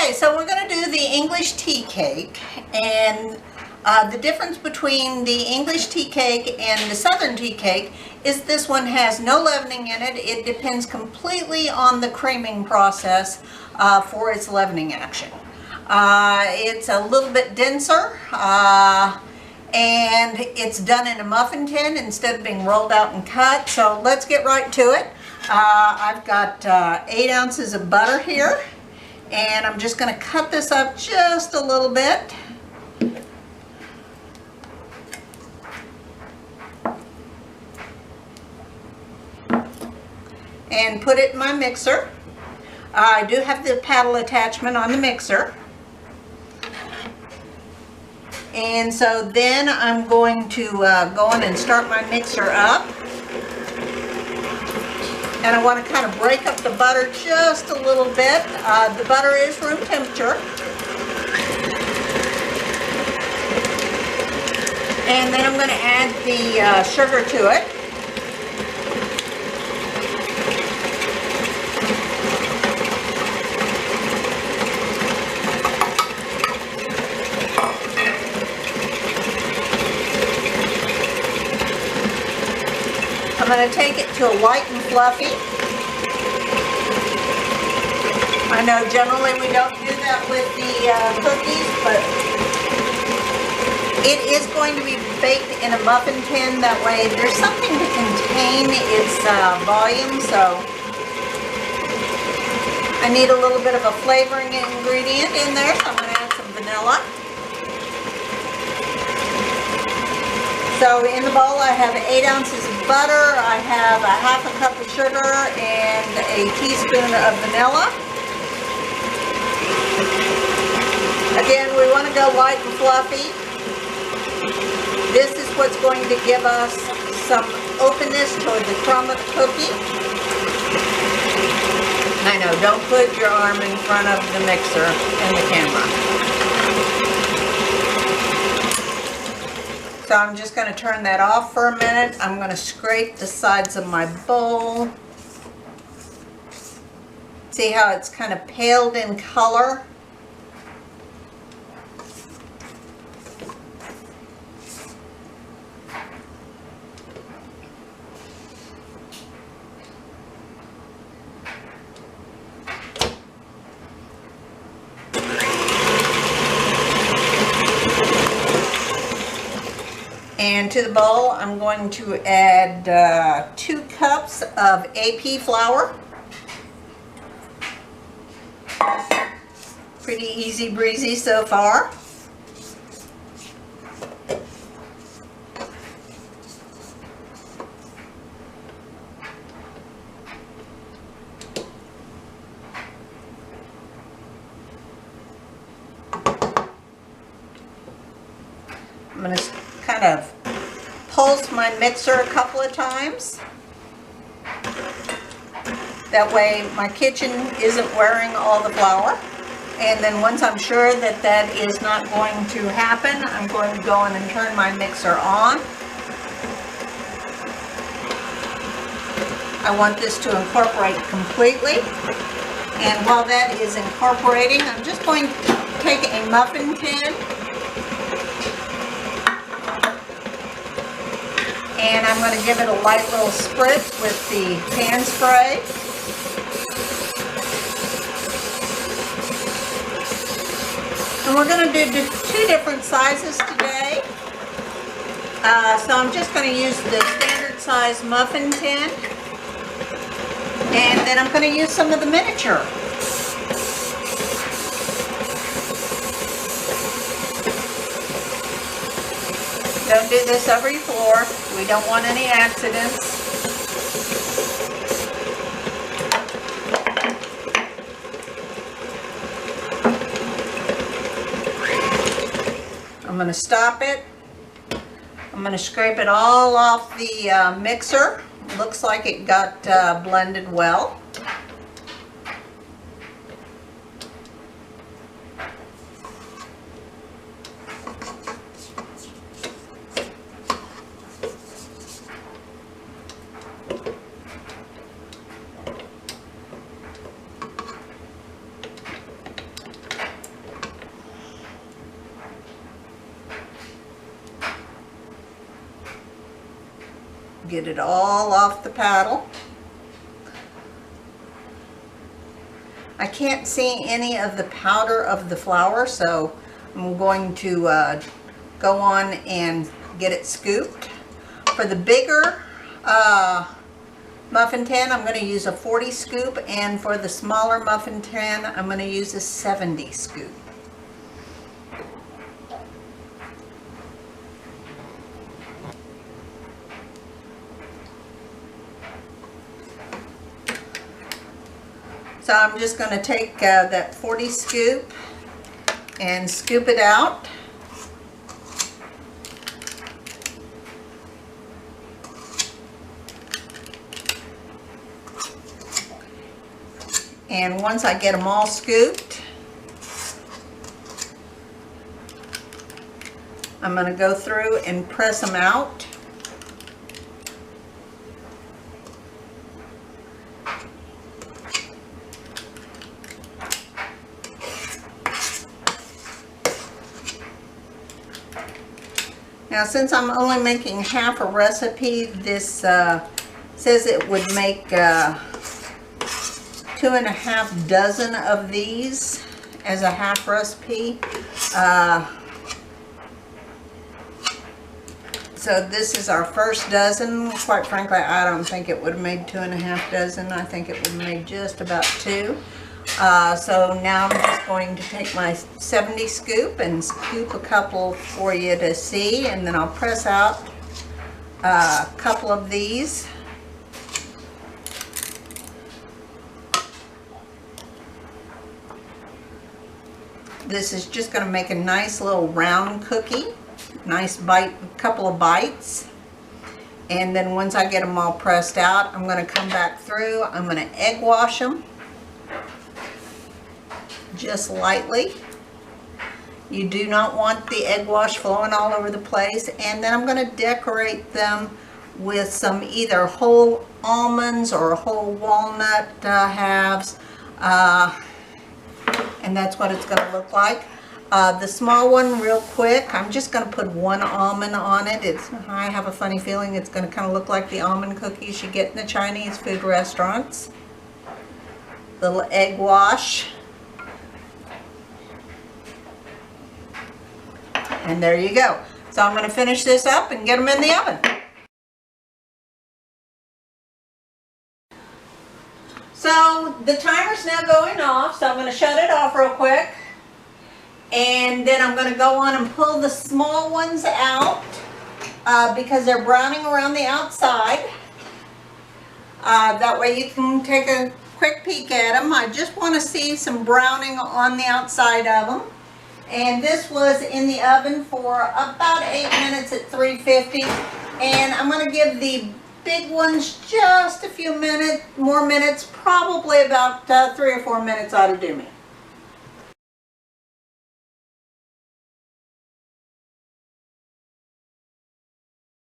Okay, so we're going to do the English tea cake, and the difference between the English tea cake and the Southern tea cake is this one has no leavening in it. It depends completely on the creaming process for its leavening action. It's a little bit denser, and it's done in a muffin tin instead of being rolled out and cut. So let's get right to it. I've got 8 ounces of butter here, and I'm just going to cut this up just a little bit. And put it in my mixer. I do have the paddle attachment on the mixer. And so then I'm going to go in and start my mixer up. And I want to kind of break up the butter just a little bit. The butter is room temperature. And then I'm going to add the sugar to it. I'm going to take it to a light and fluffy. I know generally we don't do that with the cookies, but it is going to be baked in a muffin tin. That way there's something to contain its volume, so I need a little bit of a flavoring ingredient in there, so I'm going to add some vanilla. So in the bowl I have 8 ounces of butter, I have a half a cup of sugar, and a teaspoon of vanilla. Again, we want to go light and fluffy. This is what's going to give us some openness toward the crumb of the cookie. I know, don't put your arm in front of the mixer and the camera. So I'm just going to turn that off for a minute. I'm going to scrape the sides of my bowl. See how it's kind of paled in color? And to the bowl, I'm going to add 2 cups of AP flour. Pretty easy breezy so far. I'm going to kind of pulse my mixer a couple of times. That way my kitchen isn't wearing all the flour. And then once I'm sure that that is not going to happen, I'm going to go in and turn my mixer on. I want this to incorporate completely. And while that is incorporating, I'm just going to take a muffin tin, and I'm going to give it a light little spritz with the pan spray. And we're going to do 2 different sizes today. So I'm just going to use the standard size muffin tin. And then I'm going to use some of the miniature. Don't do this every floor. We don't want any accidents. I'm going to stop it. I'm going to scrape it all off the mixer. Looks like it got blended well. get it all off the paddle. I can't see any of the powder of the flour, so I'm going to go on and get it scooped. For the bigger muffin tin, I'm going to use a 40 scoop, and for the smaller muffin tin, I'm going to use a 70 scoop. So I'm just going to take that 40 scoop and scoop it out. And once I get them all scooped, I'm going to go through and press them out. Now, since I'm only making half a recipe, this says it would make 2.5 dozen of these as a half recipe. So this is our first dozen. Quite frankly, I don't think it would have made 2.5 dozen. I think it would have made just about 2. So now I'm just going to take my 70 scoop and scoop a couple for you to see, and then I'll press out a couple of these. This is just going to make a nice little round cookie, nice bite, couple of bites. And then once I get them all pressed out, I'm going to come back through. I'm going to egg wash them just lightly. You do not want the egg wash flowing all over the place. And then I'm going to decorate them with some either whole almonds or whole walnut halves. And that's what it's going to look like. The small one, real quick, I'm just going to put 1 almond on it. I have a funny feeling it's going to kind of look like the almond cookies you get in the Chinese food restaurants. Little egg wash. And there you go. So I'm going to finish this up and get them in the oven. So the timer's now going off, so I'm going to shut it off real quick. And then I'm going to go on and pull the small ones out because they're browning around the outside. That way you can take a quick peek at them. I just want to see some browning on the outside of them. And this was in the oven for about 8 minutes at 350. And I'm going to give the big ones just a few more minutes, probably about 3 or 4 minutes ought to do me.